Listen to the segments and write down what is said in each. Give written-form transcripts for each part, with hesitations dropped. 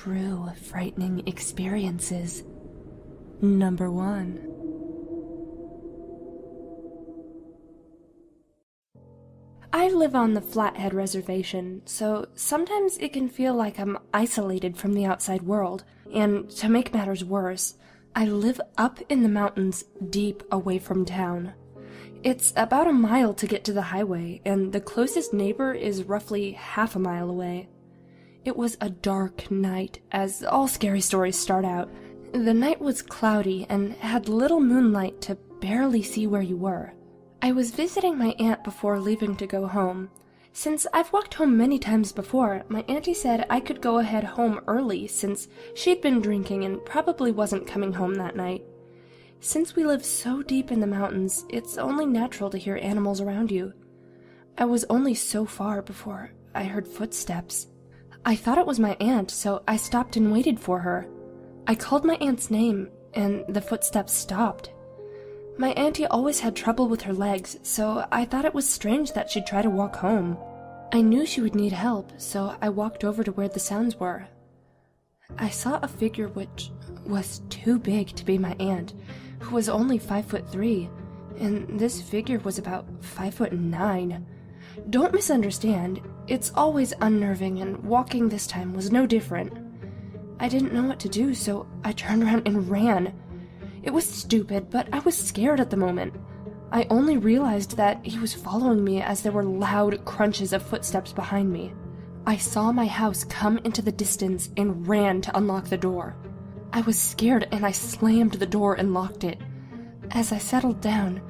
true frightening experiences. Number 1. I live on the Flathead Reservation, so sometimes it can feel like I'm isolated from the outside world, and to make matters worse, I live up in the mountains deep away from town. It's about a mile to get to the highway, and the closest neighbor is roughly half a mile away. It was a dark night, as all scary stories start out. The night was cloudy and had little moonlight to barely see where you were. I was visiting my aunt before leaving to go home. Since I've walked home many times before, my auntie said I could go ahead home early since she'd been drinking and probably wasn't coming home that night. Since we live so deep in the mountains, it's only natural to hear animals around you. I was only so far before I heard footsteps. I thought it was my aunt, so I stopped and waited for her. I called my aunt's name, and the footsteps stopped. My auntie always had trouble with her legs, so I thought it was strange that she'd try to walk home. I knew she would need help, so I walked over to where the sounds were. I saw a figure which was too big to be my aunt, who was only 5'3", and this figure was about 5'9". Don't misunderstand, it's always unnerving, and walking this time was no different. I didn't know what to do, so I turned around and ran. It was stupid, but I was scared at the moment. I only realized that he was following me as there were loud crunches of footsteps behind me. I saw my house come into the distance and ran to unlock the door. I was scared and I slammed the door and locked it. As I settled down,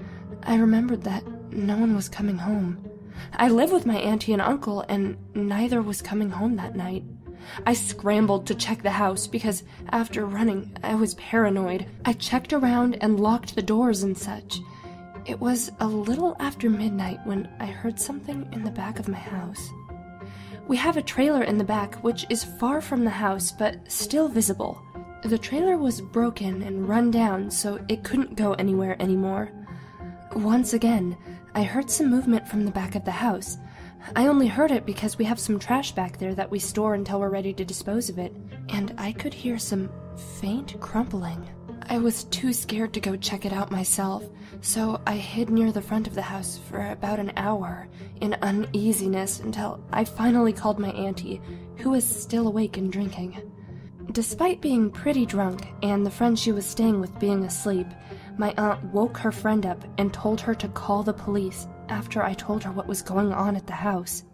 I remembered that no one was coming home. I live with my auntie and uncle, and neither was coming home that night. I scrambled to check the house because, after running, I was paranoid. I checked around and locked the doors and such. It was a little after midnight when I heard something in the back of my house. We have a trailer in the back which is far from the house but still visible. The trailer was broken and run down, so it couldn't go anywhere anymore. Once again, I heard some movement from the back of the house. I only heard it because we have some trash back there that we store until we're ready to dispose of it, and I could hear some faint crumpling. I was too scared to go check it out myself, so I hid near the front of the house for about an hour in uneasiness until I finally called my auntie, who was still awake and drinking. Despite being pretty drunk and the friend she was staying with being asleep, my aunt woke her friend up and told her to call the police after I told her what was going on at the house.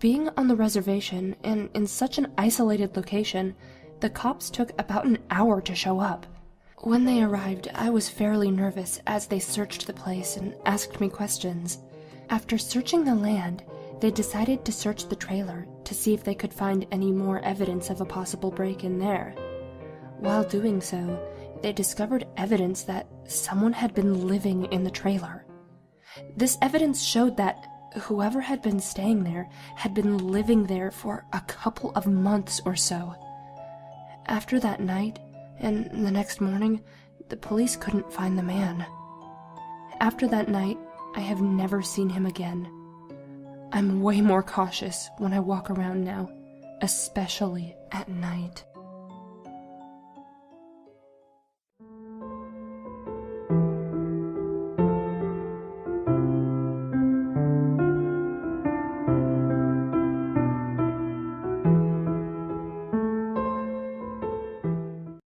Being on the reservation and in such an isolated location, the cops took about an hour to show up. When they arrived, I was fairly nervous as they searched the place and asked me questions. After searching the land, they decided to search the trailer to see if they could find any more evidence of a possible break-in there. While doing so, they discovered evidence that someone had been living in the trailer. This evidence showed that whoever had been staying there had been living there for a couple of months or so. After that night, and the next morning, the police couldn't find the man. After that night, I have never seen him again. I'm way more cautious when I walk around now, especially at night.